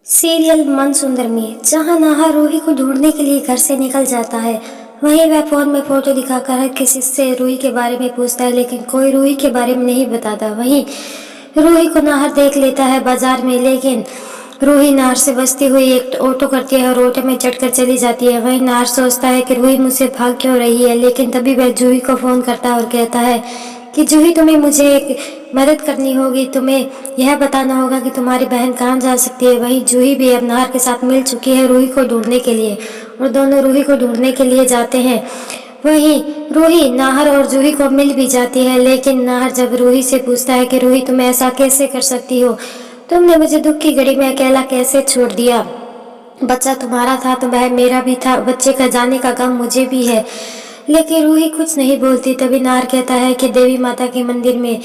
Serial मन सुंदर में जहां नाहर रूही को ढूंढने के लिए घर से निकल जाता है, वहीं वह फोन में फोटो दिखाकर हर किसी से रूही के बारे में पूछता है, लेकिन कोई रूही के बारे में नहीं बताता। वहीं रूही को नाहर देख लेता है बाजार में, लेकिन रूही नाहर से बचती हुई एक ऑटो करती है और ऑटो में चढ़कर चली जाती है। वहीं नाहर सोचता है कि रूही मुझसे भाग क्यों रही है, लेकिन तभी वह जूही को फोन करता है और कहता है कि जूही, तुम्हें मुझे एक मदद करनी होगी। तुम्हें यह बताना होगा कि तुम्हारी बहन कहाँ जा सकती है। वहीं जूही भी अब नाहर के साथ मिल चुकी है रूही को ढूंढने के लिए, और दोनों रूही को ढूंढने के लिए जाते हैं। वहीं रूही नाहर और जूही को मिल भी जाती है, लेकिन नाहर जब रूही से पूछता है कि रूही, तुम ऐसा कैसे कर सकती हो, तुमने मुझे दुख की घड़ी में अकेला कैसे छोड़ दिया। बच्चा तुम्हारा था तो वह मेरा भी था, बच्चे का जाने का गम मुझे भी है। लेकिन रूही कुछ नहीं बोलती। तभी नाहर कहता है कि देवी माता के मंदिर में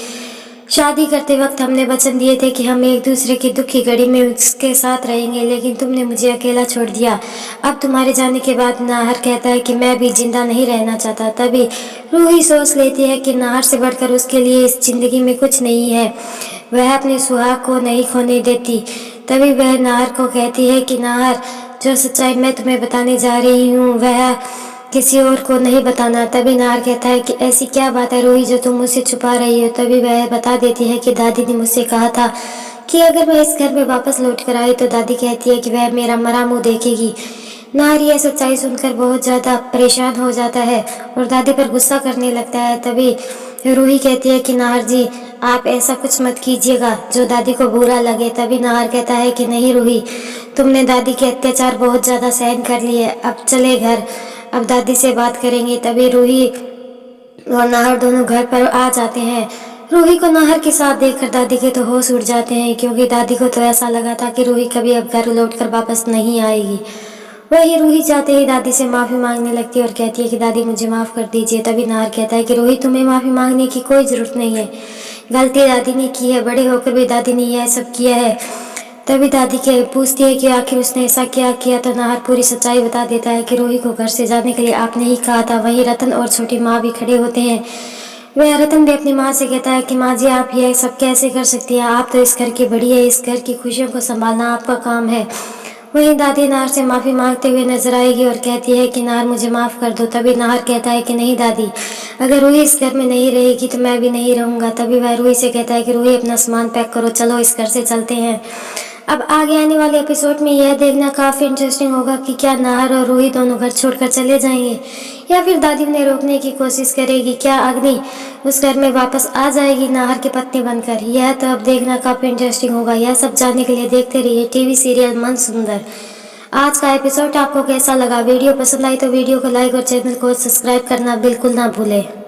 शादी करते वक्त हमने वचन दिए थे कि हम एक दूसरे की दुख की घड़ी में उसके साथ रहेंगे, लेकिन तुमने मुझे अकेला छोड़ दिया। अब तुम्हारे जाने के बाद नाहर कहता है कि मैं भी जिंदा नहीं रहना चाहता। तभी रूही सोच लेती है कि नाहर से बढ़कर उसके लिए इस जिंदगी में कुछ नहीं है। वह अपने सुहाग को नहीं खोने देती। तभी वह नाहर को कहती है कि नाहर, जो सच्चाई मैं तुम्हें बताने जा रही हूँ वह किसी और को नहीं बताना। तभी नाहर कहता है कि ऐसी क्या बात है रूही जो तुम मुझसे छुपा रही हो। तभी वह बता देती है कि दादी ने मुझसे कहा था कि अगर मैं इस घर में वापस लौट कर आई तो दादी कहती है कि वह मेरा मरा मुंह देखेगी। नाहर यह सच्चाई सुनकर बहुत ज़्यादा परेशान हो जाता है और दादी पर गुस्सा करने लगता है। तभी रूही कहती है कि नाहर जी, आप ऐसा कुछ मत कीजिएगा जो दादी को बुरा लगे। तभी नाहर कहता है कि नहीं रूही, तुमने दादी के अत्याचार बहुत ज़्यादा सहन कर लिए, अब चले घर, अब दादी से बात करेंगे। तभी रूही और नाहर दोनों घर पर आ जाते हैं। रूही को नाहर के साथ देखकर दादी के तो होश उड़ जाते हैं, क्योंकि दादी को तो ऐसा लगा था कि रूही कभी अब घर लौटकर वापस नहीं आएगी। वही रूही जाते ही दादी से माफ़ी मांगने लगती है और कहती है कि दादी मुझे माफ़ कर दीजिए। तभी नाहर कहता है कि रूही, तुम्हें माफ़ी मांगने की कोई ज़रूरत नहीं है, गलती दादी ने की है, बड़े होकर भी दादी ने यह सब किया है। तभी दादी के पूछती है कि आखिर उसने ऐसा क्या किया, तो नाहर पूरी सच्चाई बता देता है कि रूही को घर से जाने के लिए आपने ही कहा था। वहीं रतन और छोटी माँ भी खड़े होते हैं। वह रतन भी अपनी माँ से कहता है कि माँ जी, आप यह सब कैसे कर सकती हैं, आप तो इस घर की बड़ी है, इस घर की खुशियों को संभालना आपका काम है। वहीं दादी नाहर से माफ़ी मांगते हुए नजर आएगी और कहती है कि नाहर मुझे माफ़ कर दो। तभी नाहर कहता है कि नहीं दादी, अगर रूही इस घर में नहीं रहेगी तो मैं भी नहीं रहूँगा। तभी वह रूही से कहता है कि रूही अपना सामान पैक करो, चलो इस घर से चलते हैं। अब आगे आने वाले एपिसोड में यह देखना काफ़ी इंटरेस्टिंग होगा कि क्या नाहर और रूही दोनों घर छोड़कर चले जाएंगे या फिर दादी उन्हें रोकने की कोशिश करेगी। क्या अग्नि उस घर में वापस आ जाएगी नाहर की पत्नी बनकर, यह तो अब देखना काफ़ी इंटरेस्टिंग होगा। यह सब जानने के लिए देखते रहिए टीवी सीरियल मन सुंदर। आज का एपिसोड आपको कैसा लगा? वीडियो पसंद आई तो वीडियो को लाइक और चैनल को सब्सक्राइब करना बिल्कुल ना भूलें।